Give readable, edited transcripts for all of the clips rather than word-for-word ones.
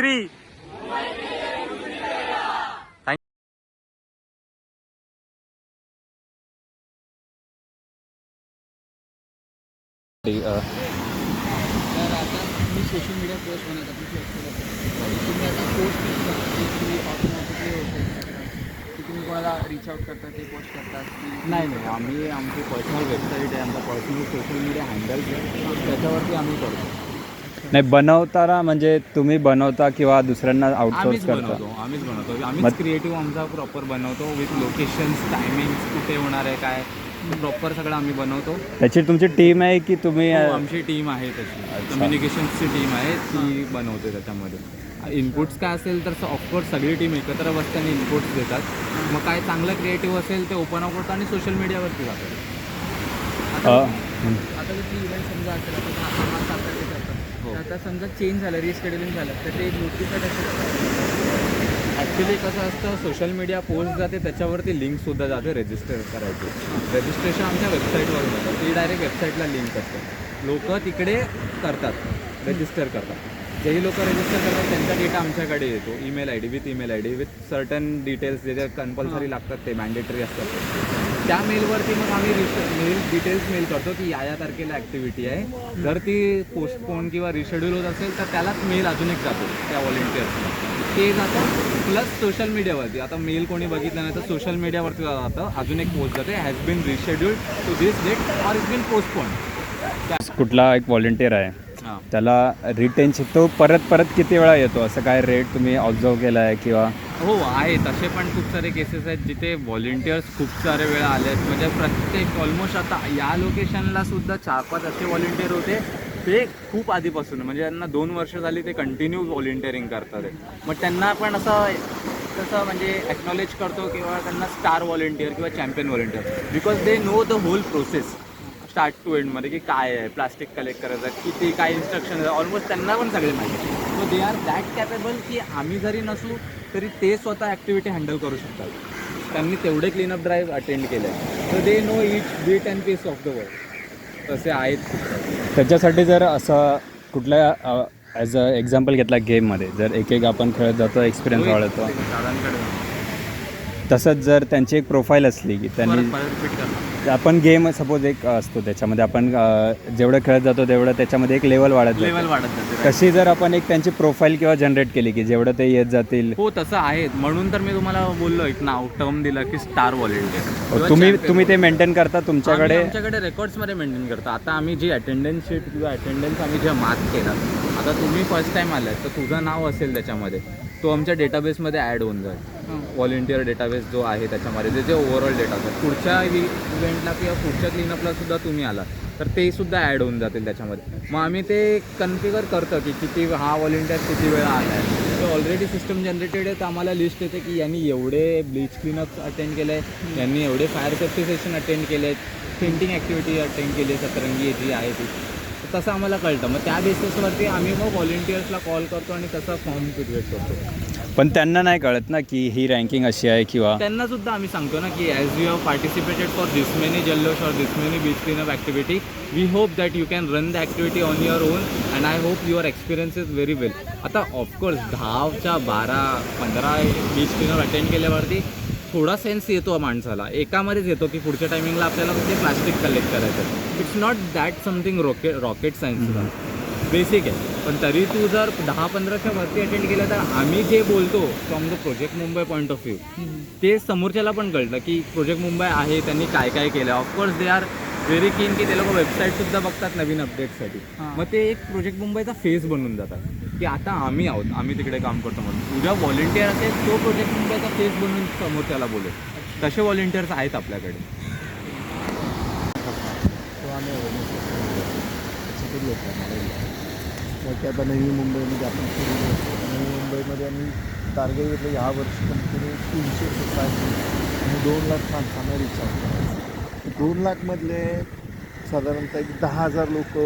मैत्री. तर आता तुम्ही सोशल मीडिया पोस्ट बनवता तुम्ही आता पोस्ट की ऑटोमॅटिकली होते की तुम्ही कोणाला रीच आउट करता ते पोस्ट करतात की नाही आम्ही आमची पर्सनल वेबसाईट आहे, आमचा पर्सनल सोशल मीडिया हँडल आहे, त्याच्यावरती आम्ही करतो. नाही बनवताना म्हणजे तुम्ही बनवता किंवा दुसऱ्यांना आउटसोर्स करता? आम्हीच बनवतो आम्हीच क्रिएटिव्ह आमचा प्रॉपर बनवतो विथ लोकेशन्स, टायमिंग्स, कुठे होणार आहे काय प्रॉपर सगळं आम्ही बनवतो. त्याची तुमची टीम आहे की तुम्ही? आमची टीम आहे त्याची, कम्युनिकेशनची टीम आहे ती बनवते. त्याच्यामध्ये इनपुट्स काय असेल तर ऑफकोर्स सगळी टीम एकत्र बसते आणि इनपुट्स देतात. मग काय चांगलं क्रिएटिव्ह असेल ते ओपन अप होतं आणि सोशल मीडियावरती जातं. आता जर इव्हेंट समजा असेल आता आता समजा चेंज झालं, रिशेड्युलिंग झालं तर ते नोटिफाईड असेल. ॲक्च्युली कसं असतं, सोशल मीडिया पोस्ट जाते त्याच्यावरती लिंकसुद्धा जाते रजिस्टर करायची. रजिस्ट्रेशन आमच्या वेबसाईटवर होतं, ती डायरेक्ट वेबसाईटला लिंक असते. लोक तिकडे करतात, रजिस्टर करतात. जेही लोक रजिस्टर करतात त्यांचा डेटा आमच्याकडे येतो, email I D with certain details जे कंपल्सरी लागतात ते मॅन्डेटरी असतात. त्या मेलवरती मग आम्ही डिटेल्स मेल करतो की या तारखेला ॲक्टिव्हिटी आहे. जर ती पोस्टपोन किंवा रिशेड्यूल होत असेल तर त्यालाच मेल अजून एक जातो त्या व्हॉलेंटियर्सला, ते जातं. प्लस सोशल मीडियावरती आता मेल कोणी बघितलं नाही तर सोशल मीडियावरती जातं, अजून एक पोस्ट जाते, has been rescheduled to this date or is been postpone. कुठला एक व्हॉलेंटियर आहे हां, त्याला रिटेन्शन तो परत किती वेळा येतो असं काय रेट तुम्ही ऑब्झर्व केला आहे किंवा? हो आहे. तसे पण खूप सारे केसेस आहेत जिथे व्हॉलेंटियर्स खूप सारे वेळा आले आहेत. म्हणजे प्रत्येक ऑलमोस्ट आता या लोकेशनला सुद्धा 4-5 असे व्हॉलेंटियर होते ते खूप आधीपासून, म्हणजे त्यांना 2 वर्ष झाली ते कंटिन्यू व्हॉलेंटिअरिंग करतात. मग त्यांना पण असं तसं म्हणजे ॲक्नॉलेज करतो किंवा त्यांना स्टार व्हॉलेंटियर किंवा champion volunteer, because they know the whole process start to एंडमध्ये की काय आहे, प्लास्टिक कलेक्ट करायचं आहे, किती काय इन्स्ट्रक्शन आहे, ऑलमोस्ट त्यांना पण सगळे माहिती. So they are that capable की आम्ही जरी नसू तरी ते स्वतः ॲक्टिव्हिटी हँडल करू शकतात. त्यांनी तेवढे क्लीनअप ड्राईव्ह अटेंड केले आहे. So they know each bit and piece of the world. तसे आहेत. त्याच्यासाठी जर असं कुठल्या ॲज अ एक्झाम्पल घेतला गेममध्ये जर एक आपण खेळत जातो एक्सपिरियन्स वाढवतो, दादांकडे तसंच जर त्यांची एक प्रोफाईल असली की त्यांनी रिपीट करणार आपण गेम सपोज एक असतो त्याच्यामध्ये आपण जेवढं खेळत जातो तेवढं त्याच्यामध्ये एक लेवल वाढत जाते. तशी जर आपण एक त्यांची प्रोफाईल किंवा जनरेट केली की जेवढं ते येत जातील. हो तसं आहे, म्हणून तर मी तुम्हाला बोललो एक नाव टर्म दिलं की स्टार व्हॉलेंटियर. तुम्ही ते मेंटेन करता आमच्याकडे रेकॉर्ड्समध्ये मेंटेन करतो. आता आम्ही जी अटेंडन्स शीट किंवा अटेंडन्स आम्ही जे मार्क केला, आता तुम्ही फर्स्ट टाईम आलात तर तुझं नाव असेल त्याच्यामध्ये, तो आमच्या डेटाबेसमध्ये ॲड होऊन जाईल. व्हॉलेंटियर डेटाबेस जो आहे त्याच्यामध्ये जे ओव्हरऑल डेटा असतात, पुढच्या इव्हेंटला किंवा पुढच्या क्लीनअपला सुद्धा तुम्ही आला तर ते सुद्धा ॲड होऊन जातील त्याच्यामध्ये. मग आम्ही ते कन्फिगर करतो की किती हा व्हॉलेंटियर किती वेळा आला आहे. तर ऑलरेडी सिस्टम जनरेटेड आहे, तर आम्हाला लिस्ट येते की यांनी एवढे ब्लीच क्लीनअप अटेंड केलं आहे, यांनी एवढे फायर सेफ्टी सेशन अटेंड केले आहेत, पेंटिंग ॲक्टिव्हिटी अटेंड केली आहे, सतरंगी जी आहे ती, तसं आम्हाला कळतं. मग त्या बेसिसवरती आम्ही मग व्हॉलेंटियर्सला कॉल करतो आणि तसा फॉर्म क्रिएट करतो. पण त्यांना नाही कळत ना की ही रँकिंग अशी आहे किंवा त्यांना सुद्धा आम्ही सांगतो ना की as you have participated for this many जल्लोष और this many beach cleanup activity, we hope that you can run the activity on your own and I hope your experience is very well. आता of course 10च्या 12-15 beach cleanup attend केल्यावरती थोडा sense येतो माणसाला, एकामध्येच येतो की पुढच्या टायमिंगला आपल्याला म्हणजे प्लास्टिक कलेक्ट करायचं. It's not that something rocket science, basic आहे. पण तरी तू जर 10-15च्या वरती अटेंड केलं तर आम्ही जे बोलतो from the project Mumbai point of view ते समोरच्याला पण कळतं की प्रोजेक्ट मुंबई आहे, त्यांनी काय काय केलं. ऑफकोर्स दे आर व्हेरी कीन की ते लोक वेबसाईटसुद्धा बघतात नवीन अपडेट्ससाठी. मग ते एक प्रोजेक्ट मुंबईचा फेस बनून जातात की आता आम्ही आहोत, आम्ही तिकडे काम करतो. म्हणून तुझ्या व्हॉलेंटियर असेल तो प्रोजेक्ट मुंबईचा फेस बनून समोरच्याला बोलेल. तसे व्हॉलेंटियर्स आहेत आपल्याकडे. की आता नवी मुंबईमध्ये आपण सुरू करतो. नवी मुंबईमध्ये आम्ही टार्गेट घेतलं ह्या वर्षी कंपनी 300 सोसायटी आणि 2 लाख माणसांना रिचार्ज करायचं. 2 लाखमधले साधारणतः एक 10,000 लोक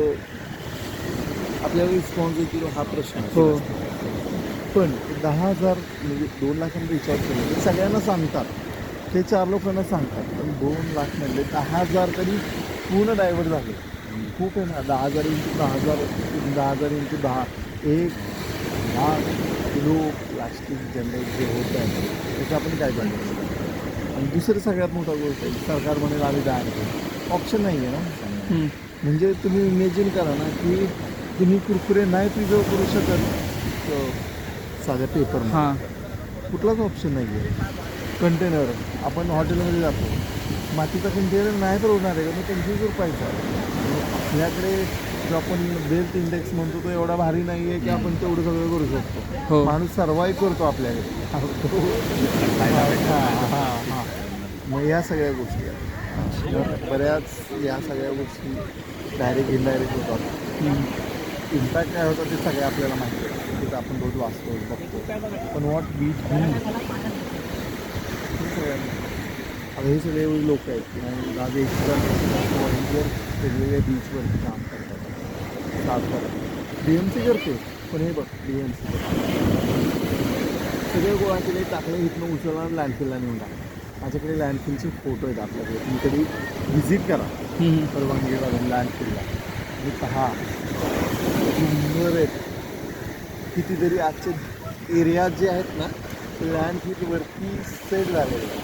आपल्याला रिस्पॉन्स देतील हा प्रश्न. हो, पण 10,000 म्हणजे 2 लाखांना रिचार्ज केलं ते सगळ्यांना सांगतात, ते 4 लोकांना सांगतात, पण 2 लाखमधले 10,000 तरी पूर्ण डायव्हर्ट झाले. खूप आहे ना, 10,000 × 10,000 10,000 × 10 1 लाख लोक प्लास्टिक जनरेट जे होत आहे त्याचं आपण काय करू शकतो. आणि दुसरी सगळ्यात मोठा गोष्ट आहे सरकार म्हणेल आम्ही बॅन करू, ऑप्शन नाही आहे ना. म्हणजे तुम्ही इमॅजिन करा ना की तुम्ही कुरकुरे नाही प्रिझर्व करू शकत साध्या पेपर, हां कुठलाच ऑप्शन नाही आहे. कंटेनर आपण हॉटेलमध्ये जातो, मातीचा कंटेनर नाही तर होणार आहे का, मग 25 रुपयाचा. आपल्याकडे जो आपण वेल्थ इंडेक्स म्हणतो तो एवढा भारी नाही आहे की आपण तेवढं सगळं करू शकतो. हो. माणूस सर्वाईव्ह करतो आपल्याकडे. हां. मग या सगळ्या गोष्टी आहेत. तर बऱ्याच या सगळ्या गोष्टी डायरेक्ट इनडायरेक्ट होतात. इम्पॅक्ट काय होतं ते सगळे आपल्याला माहिती आहे, तिथं आपण रोज वाचतो बघतो. पण वॉट बीच आता हे सगळे एवढे लोक आहेत की आज एक व्हॉलेंटियर वेगवेगळ्या बीचवरती काम करतात, साफ करतात. BMC करते, पण हे बघ BMC सगळे गोळा केले, टाकले, इथनं उचलणार लँडफिलला नेऊन टाकलं. माझ्याकडे लँडफिलचे फोटो आहेत आपल्याकडे, तुम्ही कधी व्हिजिट करा परवानगी काढून लँडफिलला आणि पहा सुंदर आहेत. कितीतरी आजचे एरिया जे आहेत ना ते लँडफिलवरती सेट झालेले आहेत.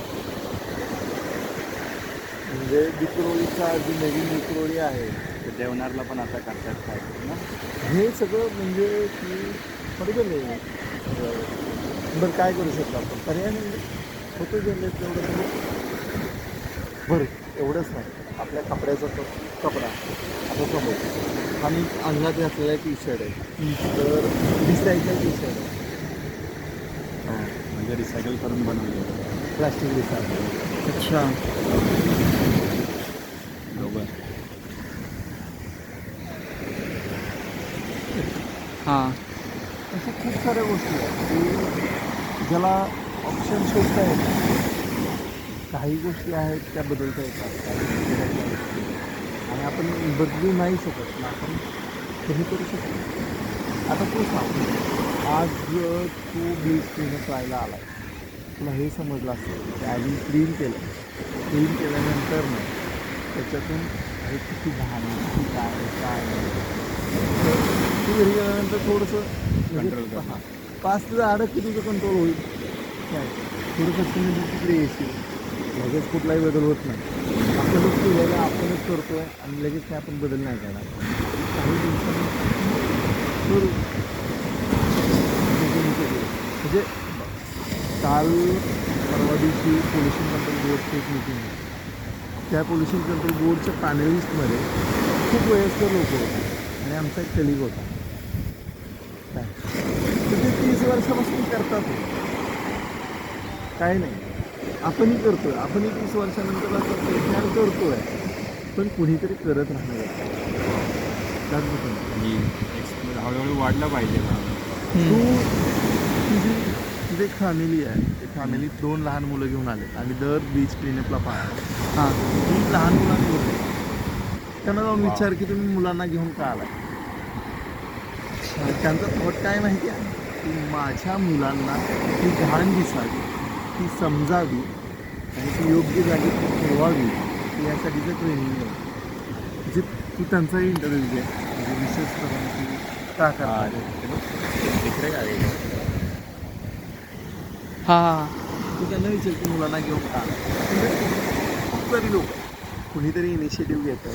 म्हणजे विक्रोळीचा जी नवीन विक्रोळी आहे ते देवनारला पण आता करतात काय ना. हे सगळं म्हणजे की बरोबर नाही. बरं काय करू शकतो आपण, पर्याय नाही होतं गेले तेवढं. बरं एवढंच नाही, आपल्या कपड्याचा कपडा आता समज आणि अंगात घातलेला टी-शर्ट आहे तर रिसायकल टी-शर्ट आहे, म्हणजे रिसायकल करून बनवले प्लास्टिक रिसायकल. अच्छा. बरोबर. हां अशा खूप साऱ्या गोष्टी आहेत की ज्याला ऑप्शन शोधता येतात. काही गोष्टी आहेत त्या बदलता येतात, काही गोष्टी बदलता येतात. आणि आपण बदलू नाही शकत ना, आपण कमी करू शकतो. आता तू सांग, आज तू ब्लीच क्लीनअप राहायला आला आहे, तुला हे समजलं असेल की आधी क्लीन केल्यानंतर ना त्याच्यातून हे किती घाण आहे, किती काय तर तू घरी गेल्यानंतर थोडंसं Control कर. 5 ते 10 टक्के तुझं कंट्रोल होईल. काय थोडंसं तुम्ही तिकडे येशील, लगेच कुठलाही बदल होत नाही. आपणच केलेलं आपणच करतो आहे आणि लगेच काय आपण बदल नाही करणार. काही दिवसांनी करू म्हणजे काल परवा दिवशी पोल्युशन कंट्रोल बोर्डची एक मीटिंग आहे. त्या पोल्युशन कंट्रोल बोर्डच्या पॅनलिस्टमध्ये खूप वयस्कर लोक होते आणि आमचा एक कलिग होता. काय तर ते 30 वर्षापासून करतात काय नाही, आपणही करतो आहे, आपणही 30 वर्षानंतर असं विज्ञान करतो आहे, पण कुणीतरी करत राहणार त्याच आणि हळूहळू वाढलं पाहिजे ना. तुझी एक फॅमिली आहे, ते फॅमिलीत 2 लहान मुलं घेऊन आले आणि दर बीच क्लीनअपला पाहा. हां 3 लहान मुलांनी होते, त्यांना जाऊन विचार की तुम्ही मुलांना घेऊन का आलाय. त्यांचा थॉट काय माहिती आहे की माझ्या मुलांना ती घाण दिसावी, ती समजावी आणि ती योग्य जागी ठेवावी, यासाठीचं ट्रेनिंग आहे. म्हणजे तू त्यांचाही इंटरव्ह्यू घे, म्हणजे विशेष करून की का करतात. हां तू त्यांना विचार की मुलांना घेऊन का आला. म्हणजे खूप सारी लोक कुणीतरी इनिशिएटिव्ह घेतं,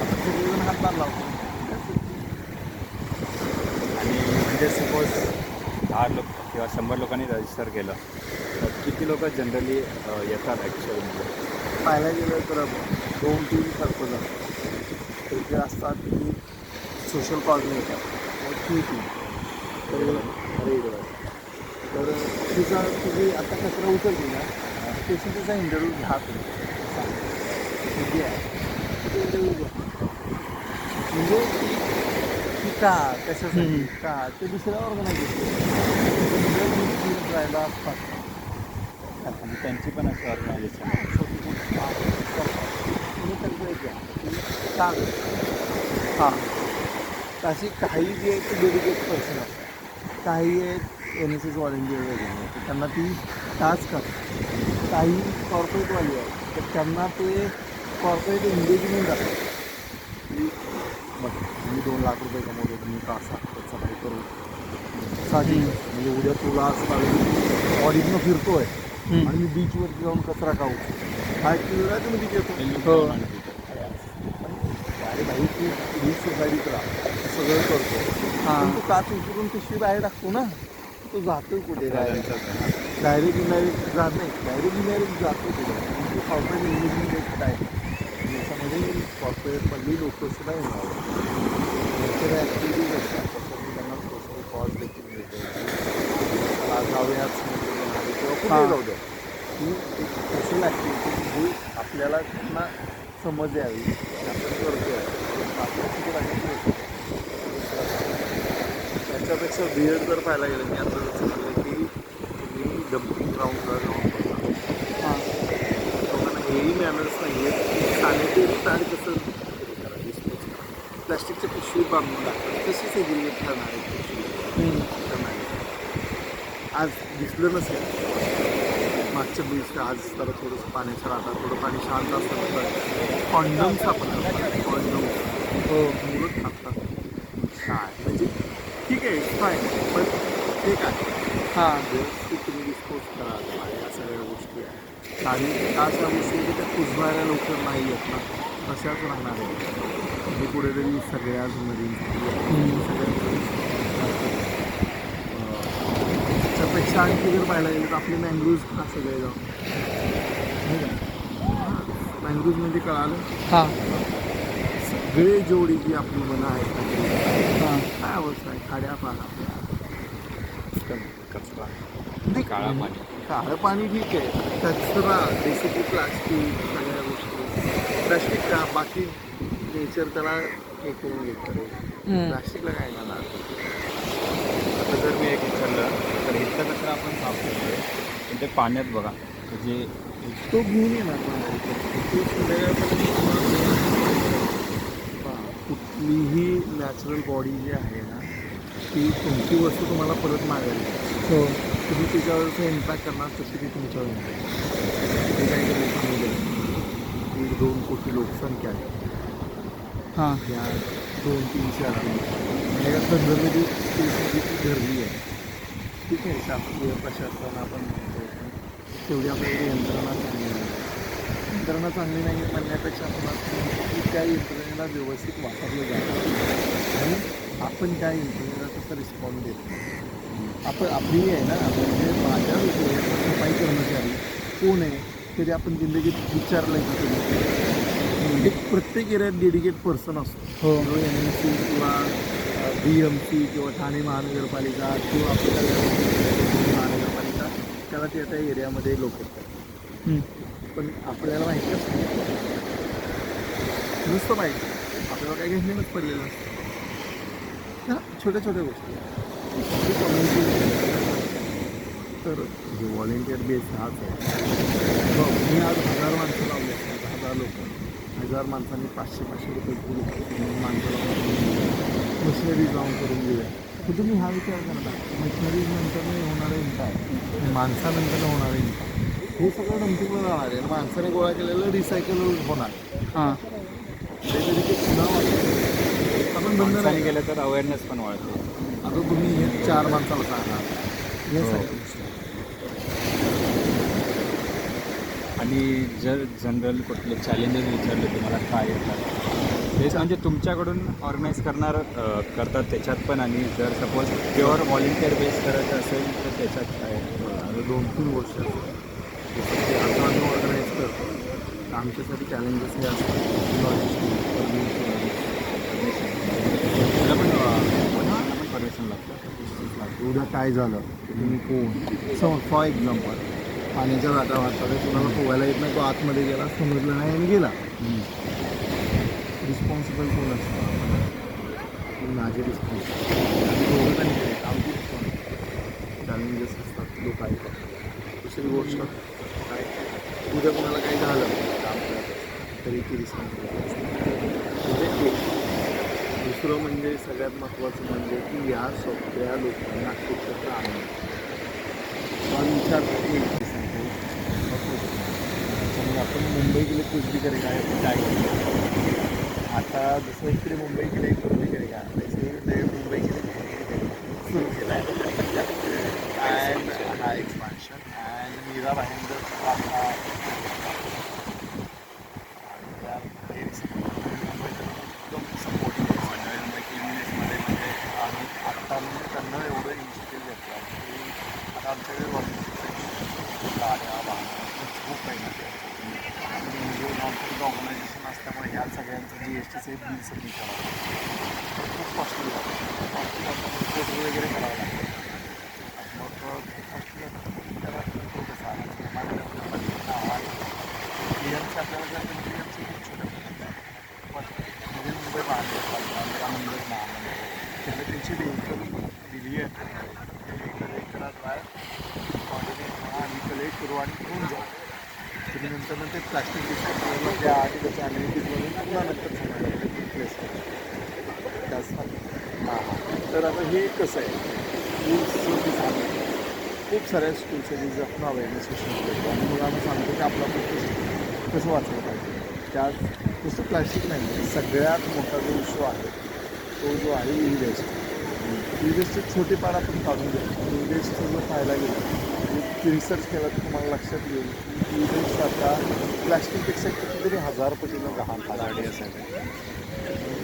आता सगळेजण हातभार लावतो. आणि म्हणजे सपोज 10 लोक किंवा 100 लोकांनी रजिस्टर केलं तर किती लोक जनरली येतात ॲक्च्युअलमध्ये? पाहायला गेलं तर 2-3 सरपंच असतात, तर जे असतात की सोशल कॉजने येतात, ठीक आहे. तर तिचा तुझी आता कचरा उचलते ना त्याची तिचा इंटरव्ह्यू घ्या तुम्ही किती आहे इंटरव्ह्यू घ्या. म्हणजे की का कशासाठी का ते दुसऱ्या ऑर्गनायझेशन राहायला असतात आणि त्यांची पण असं ऑर्गनायझेशन हां अशी काही जी आहेत ती डेडिकेट पर्सन असतात, काही आहेत NSS व्हॉलेंटियर वगैरे तर त्यांना ती टास्क असतात. काही कॉर्पोरेटवाली आहेत तर त्यांना ते कॉर्पोरेट एंगेजमेंट असतात की बघ मी 2 लाख रुपये कमवतो, तुम्ही का असा त्याचा काही करू साहजिक असतं. म्हणजे उद्या तुला असं लागलं ऑडिटनं फिरतोय आणि मी बीचवरती जाऊन कचरा खाऊ हा एक वेगळा तुम्ही बीच येतो हो. अरे भाई तू वीज सोसायटीत राहा सगळं करतो हां. पण तू काच उचलून पिशवी बाहेर टाकतो ना तो जातो कुठे डायरेक्ट इनडायरेक्ट जात नाही डायरेक्ट इनडायरेक्ट जातो कुठे म्हणजे कॉर्पोरेट इंजिनिअरिंग एक काय याच्यामध्ये कॉर्पोरेटमधली लोकं सुद्धा येणार त्यांच्या ॲक्टिव्हिटीज असतात त्यासाठी त्यांना सोशल कॉज देखील मिळते त्याला जाऊयाच किंवा कुठे जाऊ द्या ही एक सोशल ॲक्टिव्हिटी जी आपल्याला त्यांना समज यावी की आपण करतोय आपल्यासाठी राहायची होती त्याच्यापेक्षा वेळ जर पाहायला गेलं मी आता जसं म्हणलं की तुम्ही डम्पिंग ग्राउंडला जाऊन बघा हां. लोकांना हेही मॅनर्स नाही आहेत की सॅनिटरी पॅड कसं करा डिस्पोज करा प्लॅस्टिकच्या पिशवी बांधून टाकतात कशी सेग्रिगेट करणार आहे पिशवी आज दिसलं नसेल मागच्या दिवशी आज तर थोडंसं पाण्याच्या राहतात थोडं पाणी शांत असतं कॉन्डम सापडतात कॉन्डम हो. मुलं खातात काय म्हणजे ठीक आहे फाईन पण ते काय हां. व्यवस्थित तुम्ही डिस्पोज करा या सगळ्या गोष्टी आहेत आणि अशा गोष्टी की त्या कुजवायला लवकर नाही आहेत ना तशाच राहणार आहे म्हणजे कुठेतरी सगळ्याच मरीन त्याच्यापेक्षा आणखी जर पाहायला गेलं तर आपले मँग्रोव्ज का सगळे जाऊन मँग्रोव्ज म्हणजे कळालं हां. सगळे जेवढी जी आपली मनं आहेत हां. काय अवस्था आहे खाड्या पाण्यात कचरा काळा पाणी काळं पाणी ठीक आहे कचरा बेसिकली प्लास्टिक सगळ्या गोष्टी प्लास्टिक का बाकी नेचर त्याला हे करून घेतं प्लास्टिकला काय जाणार आता जर मी एक विचारलं तर इथला कचरा आपण साफ करतोय पण ते पाण्यात बघा म्हणजे तो घेऊन येणार तो संध्याकाळपर्यंत कुठलीही नॅचरल बॉडी जी आहे ना ती कोणती वस्तू तुम्हाला परत मागायला हो. तुम्ही त्याच्यावरचं इम्पॅक्ट करणार तशी ती तुमच्यावर impact. ते काही लोकांमध्ये 1-2 कोटी लोकसंख्या आहे हां. या 2-3 शहरांमध्ये या संदर्भाची स्टेशनरी ती धरली आहे ठीक आहे शासकीय प्रशासन आपण म्हणतो तेवढी आपल्याकडे यंत्रणा चांगली नाही यंत्रणा चांगली नाही म्हणण्यापेक्षा आपण असं की त्या यंत्रणेला व्यवस्थित वापरलं जातं आणि आपण त्या यंत्रणेला तसं रिस्पॉन्ड देतो आपण आपली आहे ना म्हणजे माझ्या सफाई कर्मचारी कोण आहे तरी आपण जिंदगीत विचारलं आहे का तुम्ही एक प्रत्येक एरियात डेडिकेट पर्सन असतो हो. NMC किंवा BMC किंवा ठाणे महानगरपालिका किंवा आपल्या महानगरपालिका त्याला त्या एरियामध्ये लोक येतात पण आपल्याला माहिती असतं नुसतं माहिती आपल्याला काही घेणंच पडलेलं असतं ह्या छोट्या छोट्या गोष्टी कम्युनिटी तर जे व्हॉलेंटियर बेस हाच आहे मी आज 1000 माणसं लावले असतात 1000 लोक 1000 माणसांनी 500-500 रुपये माणसाला मशिनरी जाऊन करून देऊया तर तुम्ही हा विचार करता मशिनरीज नंतर होणारं इम्पॅक्ट माणसानंतर होणारं इम्पॅक्ट हे सगळं डम्पिंगला जाणार आहे माणसाने गोळा केलेलं रिसायकल होणार हां. ते पुन्हा आपण बंद नाही गेलं तर अवेअरनेस पण वाढते आता तुम्ही हे 4 माणसाला सांगणार हे हो. सगळ्या गोष्टी आणि जर जनरल कुठले चॅलेंजेस विचारले तुम्हाला काय येतात तेच म्हणजे तुमच्याकडून ऑर्गनाईज करतात त्याच्यात पण आणि जर सपोज प्युअर व्हॉलेंटिअर बेस करायचं असेल तर त्याच्यात काय 2-3 गोष्टी असतात जसं की आता आम्ही ऑर्गनाईज करतो तर आमच्यासाठी चॅलेंजेस हे असतात परमिशन लागतं उद्या काय झालं तुम्ही कोण समज फॉर एक्झाम्पल पाण्याच्या लाटा वाटतात कुणाला पोहायला येत नाही तो आतमध्ये गेला समजलं नाही आणि गेला रिस्पॉन्सिबल कोण असतं माझे रिस्पॉन्सिबल आमची रिस्पॉन्सिबल चॅलेंजेस असतात लोक ऐकतात दुसरी गोष्ट काय उद्या कोणाला काही झालं काम करत तरी ती रिस्पॉन्सिबल म्हणजे दुसरं म्हणजे सगळ्यात महत्त्वाचं म्हणजे की या सगळ्या लोकांना एकत्र आणणं विचार समजा आपण मुंबई गेले कुस्ती करे काय आता जसं इकडे मुंबई गेले कुस्ती करे का तसे मुंबई गेले सुरू केला आहे सगळा भाईंदर आपला एकदम सपोर्टिव्ह मध्ये म्हणजे आम्ही आत्ता म्हणजे त्यांना एवढं इनिशिएटिव्ह घेतला की आता आमच्याकडे गाड्या वाहनं खूप काही म्हणजे नॉन ऑर्गनायझेशन असल्यामुळे ह्या सगळ्यांचं GSTचे बिल सबमिट करावं लागतं खूप कॉस्टली जातं फोटो वगैरे करावं लागतं मग खूप कॉस्टली जातं त्याला तो कसा क्लिअरचे आपल्याला जर क्लिअरचे खूप छोट्या पण म्हणजे मुंबई महानगरपालिका मुंबई महामंडळ त्याला त्यांची व्हेकल दिली आहे ते व्हेकल एक करा ड्राय ऑर्डिनेट आम्ही कलेक्ट करू आणि घेऊन जाऊ तुम्ही नंतर ते प्लास्टिक डिस्काउंटला द्या आणि त्याच्या ॲम्युनिटीजमधून पुन्हा नंतर समाजाला रिप्लेस करू त्यासाठी हां तर आता हे कसं आहे स्कूल्सचं सांगतो खूप साऱ्या स्कूल्स आहेत जे आपण अवेअरनेस सेशन करतो आणि मुलांना सांगतो की आपला पण कसं वाचलं पाहिजे त्यात नुसतं प्लॅस्टिक नाही सगळ्यात मोठा जो इश्यू आहे तो जो आहे ई वेस्टचे छोटे पार आपण काढून देतो ई वेस्टचं जो पाहायला गेलं रिसर्च केला तर तुम्हाला लक्षात येईल की ई वेस्ट आता प्लॅस्टिकपेक्षा कितीतरी 1000 पटीनं लहान गाडी असायला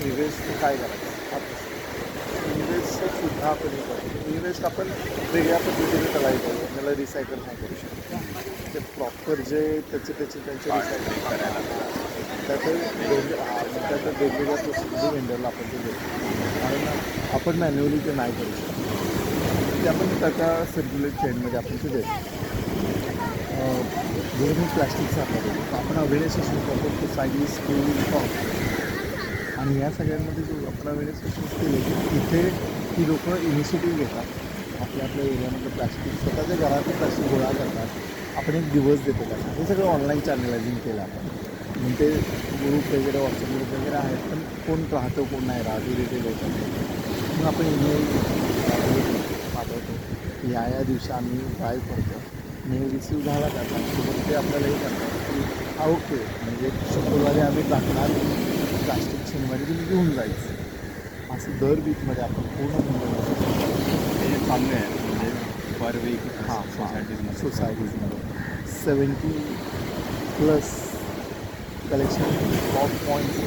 ई वेस्ट काय करायचं ई वेस्टसुद्धा आपण हे करतो ई वेस्ट आपण वेगळ्या पद्धतीने करायला पाहिजे त्याला रिसायकल नाही करू शकतो ते प्रॉपर जे त्यांचे रिसायकल करायला त्यात वेगवेगळ्या प्रोसेसचे वेंडरला आपण ते देतो कारण आपण मॅन्युअली ते नाही करू शकतो ते आपण त्याच्या सर्क्युलेट चेनमध्ये आपण ते देतो जर मी प्लॅस्टिकचं आपल्याला देतो आपण अवेअरनेस सेशन करतो सोसायटी स्कूल कॉलेज आणि या सगळ्यांमध्ये जो आपण अवेअरनेस सेशन्स केले की तिथे ही लोकं इनिशिएटिव्ह घेतात आपल्या एरियामधलं प्लॅस्टिक स्वतःच्या घरातलं प्लॅस्टिक गोळा करतात आपण एक दिवस देतो त्यांना हे सगळं ऑनलाईन चॅनलायझिंग केलं आपण म्हणजे ग्रुप वगैरे व्हॉट्सअप ग्रुप वगैरे आहेत पण कोण राहतं कोण नाही राहत इरिटेट होतं मग आपण ईमेल पाठवतो या दिवशी आम्ही ड्राईव्ह करतो मेल रिसीव झाला त्याचा सोबत ते आपल्याला हे करतात की हा ओके म्हणजे शुक्रवारी आम्ही टाकणार प्लास्टिक शनिवारी तुम्ही घेऊन जायचं असं दर वीकमध्ये आपण पूर्ण हे चांगलं आहे म्हणजे पर वीक हां सोसायटीजमध्ये 70+ कलेक्शन टॉप पॉईंट्स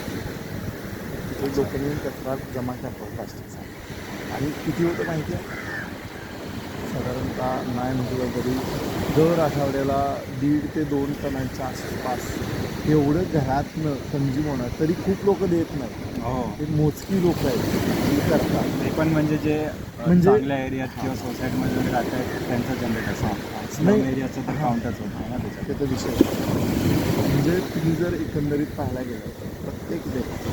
तिथे लोकांनी कचरा जमा करतात प्लास्टिकचा आणि किती होतं माहिती आहे साधारणतः नाही म्हटलं तरी दर आठवड्याला 1.5 ते 2 टनांच्या आसपास एवढं घरातनं कंझ्युम होणार तरी खूप लोक देत नाही हो ते मोजकी लोक आहेत ती करतात ते पण म्हणजे जे म्हणजे- चांगल्या एरियात किंवा सोसायटीमध्ये राहत आहेत त्यांचा जनरेट असं स्लम एरियाचं तर काउंटच होतं आहे ना त्याच्यात त्याचा विषय म्हणजे तुम्ही जर एकंदरीत पाहायला गेलं तर प्रत्येक व्यक्ती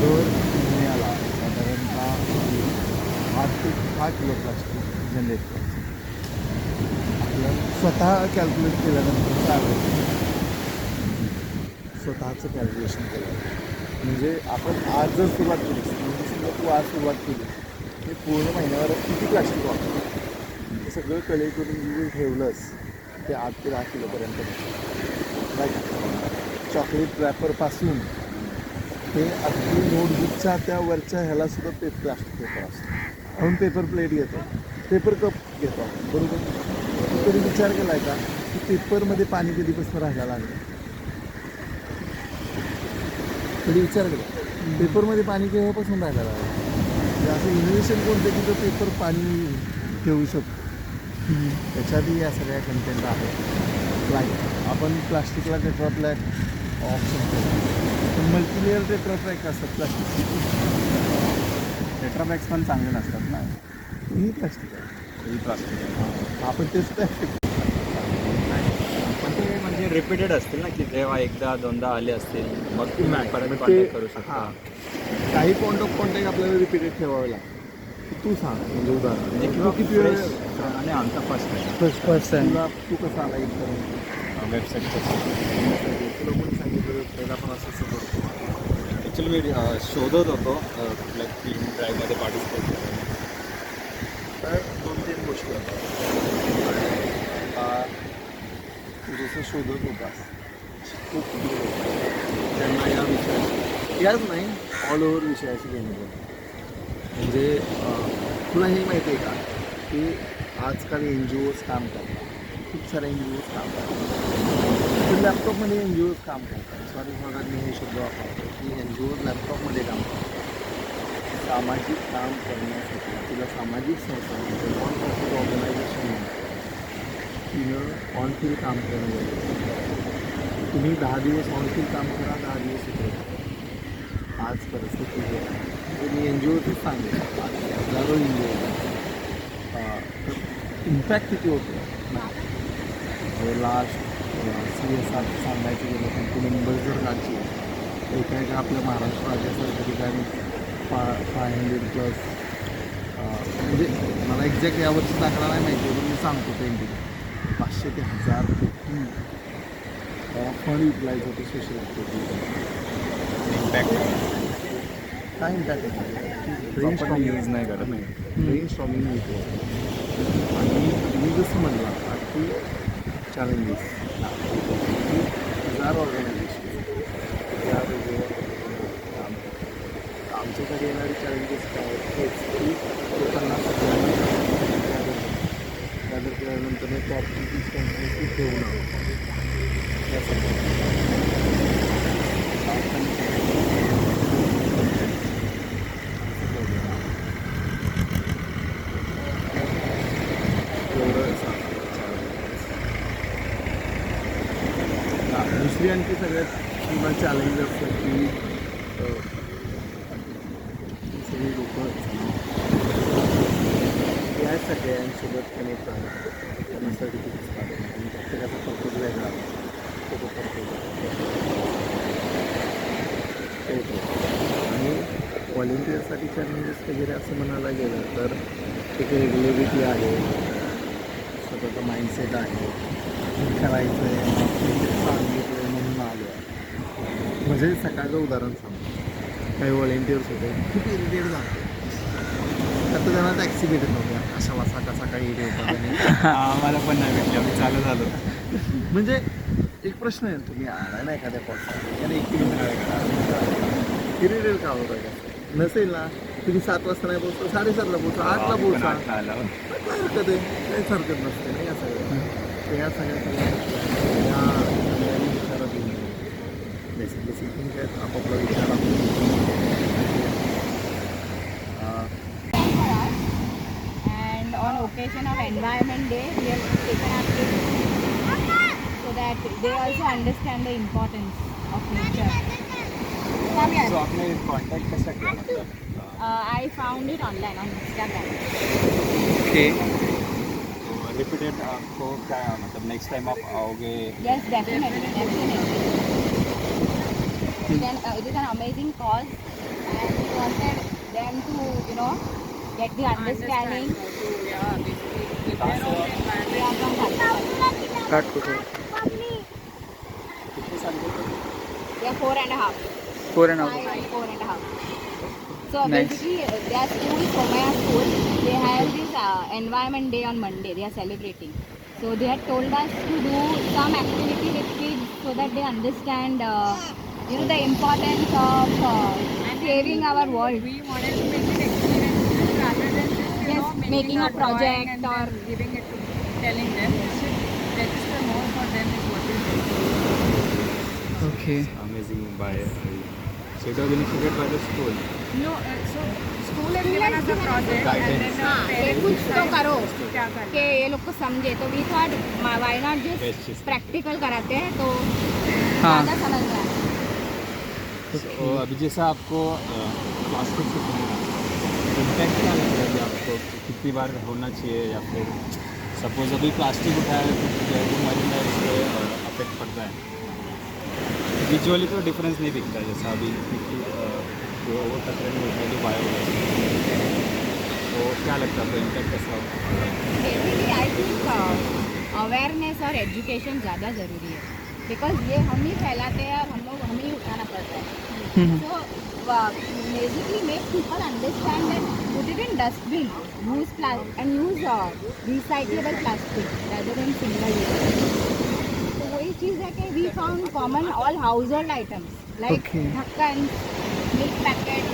दर महिन्याला साधारणतः 8 ते 10 किलो प्लास्टिक जनरेट करतो आपलं स्वतः कॅल्क्युलेट केल्यानंतर काय होतं स्वतःचं कॅल्क्युलेशन केलं म्हणजे आपण आज जर सुरुवात केली म्हणजे समजा तू आज सुरुवात केली हे पूर्ण महिन्यावर किती प्लास्टिक वापरतो हे सगळं कलेक्ट करून जे ठेवलंस ते 8 ते 10 किलोपर्यंत राईट चॉकलेट रॅपरपासून ते अगदी नोटबुकच्या त्या वरच्या ह्यालासुद्धा प्लास्टिक पेपर असतो आपण पेपर प्लेट घेतो पेपर कप घेतो आपण बरोबर कधी विचार केला आहे का की पेपरमध्ये पाणी कधीपासून राहायला लागलं कधी विचार केला पेपरमध्ये पाणी केव्हापासून राहायला लागलं म्हणजे असं इनोव्हेशन कोणतं की तो पेपर पाणी ठेवू शकतो त्याच्यातही या सगळ्या कंटेंट आहेत लाईक आपण प्लास्टिकला टेट्रापॅक ऑप्शन केलं पण मल्टीलेअर टेट्रापॅक असतात प्लास्टिक टेट्रापॅक्स पण चांगले नसतात ना ही प्लास्टिक आहे ही प्लास्टिक आपण तेच प्लास्टिक पण ते म्हणजे रिपीटेड असतील ना की जेव्हा एकदा दोनदा आले असतील मग तुम्ही परत मग ते- कॉन्टॅक्ट करू शकता हां. काही पॉईंट ऑफ कॉन्टॅक्ट आपल्याला रिपीटेड ठेवावे लागतं तू सांग म्हणजे उदाहरण म्हणजे तू किती वेळ आणि आमचा फर्स्ट आहे फर्स्ट टाइम तुला तू कसं आला इथपर्यंत वेबसाईटचं तुला कोणी सांगितलं पहिला पण असं करतो ॲक्च्युली मी शोधत होतो कुठल्या क्लीन ड्राईव्हमध्ये पार्टिसिपेट करायला तर 2-3 गोष्टी तू जसं शोधत होतास खूप त्यांना या विषयाशी याच नाही ऑल ओव्हर विषयाशी घेणं म्हणजे तुला हे माहिती आहे का की आजकाल NGOज काम करतात खूप सारे NGOs काम करतात. तर लॅपटॉपमध्ये NGOs काम करतात. सॉरी फॉर मी हे शब्द वापरतो की NGOs लॅपटॉपमध्ये काम करतात. सामाजिक काम करण्यासाठी तिला सामाजिक संस्था म्हणते, नॉन प्रॉफिट ऑर्गनायझेशन म्हणते. तिनं ऑन फील्ड काम करणं गरजेचं आहे. तुम्ही 10 दिवस ऑन फील्ड काम करा, 10 दिवस इकडे करा. आज परिस्थिती ही आहे. म्हणजे मी NGOचंच सांगेन, हजारो NGO इम्पॅक्ट किती होतो नाही लास्ट CSR सांगायचं गेलं पण तुम्ही मुंबई जर राज्य एका आपल्या महाराष्ट्र राज्यासारख्या ठिकाणी 500+ म्हणजे मला एक्झॅक्ट यावरची दाखला नाही माहिती पण मी सांगतो 500 ते 1000 कोटी फंड युटिलाइज होते सोशल ॲक्टिव्हिटी. काय इम्पॅक्ट होतो यूज नाही करत ब्रेन स्ट्रॉमिंग होतो. आणि तुम्ही जसं म्हणला की चॅलेंजेस हजार ऑर्गनायझेशन त्या वेगवेगळ्या काम करतात. आमच्याकडे येणारे चॅलेंजेस काय आहेत हेच की लोकांना सगळ्यांना गॅदर केल्यानंतर त्या ॲक्टिव्हिटीज कंटिन्युअसली ठेवणं दुसरी आणखी सगळ्यात किंवा चॅलेंज असतं की सगळी लोक या सगळ्यांसोबत कनेक्ट राहतात. त्यांना सर्टिफिकेट्स काढतात आणि प्रत्येकाचा पर्पज वेगळा तो आणि व्हॉलेंटिअरसाठी चॅलेंजेस वगैरे असं म्हणायला गेलं तर एक रेग्युलरिटी आहे, स्वतःचा माइंडसेट आहे, करायचं आहे सांगितलं आहे म्हणून आलो आहे. म्हणजे सकाळचं उदाहरण सांगतो, काही व्हॉलेंटियर्स होते खूप इरिटेट झाले तर त्यांना टॅक्सी भेटत नव्हत्या अशाला सकाळी इरिटेट होतात. आम्हाला पण नाही भेटले, आम्ही चालू झालो. म्हणजे एक प्रश्न आहे, तुम्ही आला ना एखाद्या पॉटसाठी त्याने 1 किलोमीटर इरिटेट का होता का नसेल ना, तुम्ही 7 वाजता नाही पोहोचता 7:30ला पोहोचा 8ला पोहोचा, काय हरकत आहे, काहीच हरकत नसते ना. या सगळ्या या विचारात येऊन बेसिकली सिंकिंग काय आपापला विचार And on occasion of Environment Day, we have taken our kids so that they also understand the importance of nature. Come here. तो आपने कॉन्टॅक्ट कसा किया मतलब I found it online on Instagram. Okay. Repeated आपको क्या मतलब next time आप आओगे? Yes, definitely. It is an amazing cause, and we wanted them to, get the understanding. We are from Calcutta. कितने साल के थे? They are 4.5. 4.5. 4.5. So Nice. basically, their school, Somaya School, they have this Environment Day on Monday. They are celebrating. So they had told us to do some activity with kids so that they understand, the importance of saving our world. We wanted to make it experience rather than just Yes, making a drawing project and or then giving it to telling them. We should register more for them is what we did. Okay. Amazing by so it was initiated by the school. No, so school has given us a project and then हाँ, ये parents कुछ तो decide करो क्या करना कि ये लोग को समझे. तो we thought why not Best just cheese. practical कराते हैं तो हाँ. ज़्यादा समझ में आता है. तो अभी जैसा आपको प्लास्टिक से इम्पैक्ट क्या लगता है कि आपको कितनी बार होना चाहिए या फिर सपोज अभी प्लास्टिक उठाया तो मरीन लाइफ पे अफेक्ट पड़ता है. विजुअली तो डिफरेंस नहीं दिखता है जैसा अभी जो वो कचरे में होता है जो बायोगैस, तो क्या लगता है आपको इम्पैक्ट कैसा होगा? बेसिकली आई थिंक अवेयरनेस और एजुकेशन ज़्यादा ज़रूरी है, बिकॉज ये हम ही फैलाते हैं और हम ही उठाना पड़ता है. So basically make people understand that put it in dustbin, use recyclable plastic rather than single use. तो वही चीज़ है कि we found common all household items like Okay. ढक्कन, milk packet,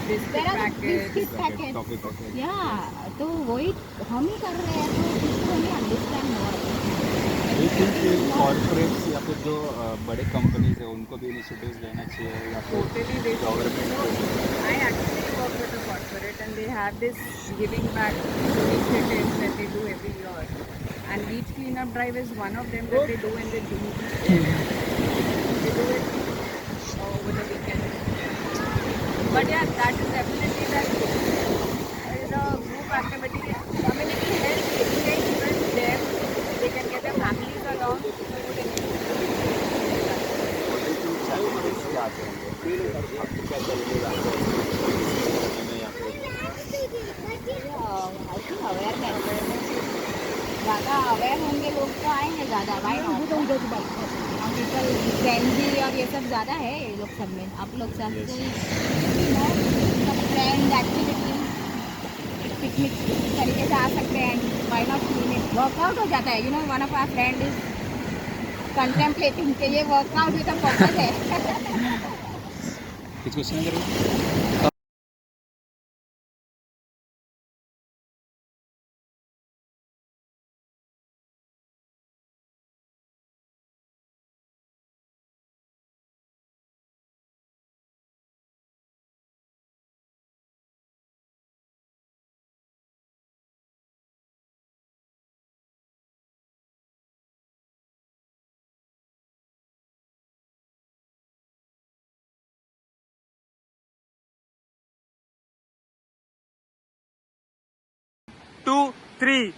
biscuit There are packets. biscuit packets. Coffee packet Yeah, तो वही हम ही कर रहे हैं तो people only understand more. I think कि कॉर्पोरेट्स या फिर जो बड़े कंपनीज है उनको भी इनिशिएटिव्स लेना चाहिए या फिर Totally, they government I actually work with a corporate and they have this giving back initiatives that they do every year. And beach cleanup drive is one of them that they do in the June. They do it over the weekend. But yeah, that is definitely that is a group activity. Community health engagement there. They can get their families along. Challenges क्या आते हैं आपको क्या challenges आते हैं या फिर I think awareness. ज़्यादा अवेयर होंगे लोग तो आएंगे ज़्यादा. Why not? Hum people Gen Z और ये सब ज़्यादा है ये लोग सब में. आप लोग सब Yes. सब ट्रेंड एक्टिविटी पिकनिक तरीके से आ सकते हैं. Why not clean it? Workout हो जाता है. You know, one of our friend is contemplating कि ये वर्कआउट विद अ पर्पस है. कुछ क्वेश्चन करेंगे Two, three.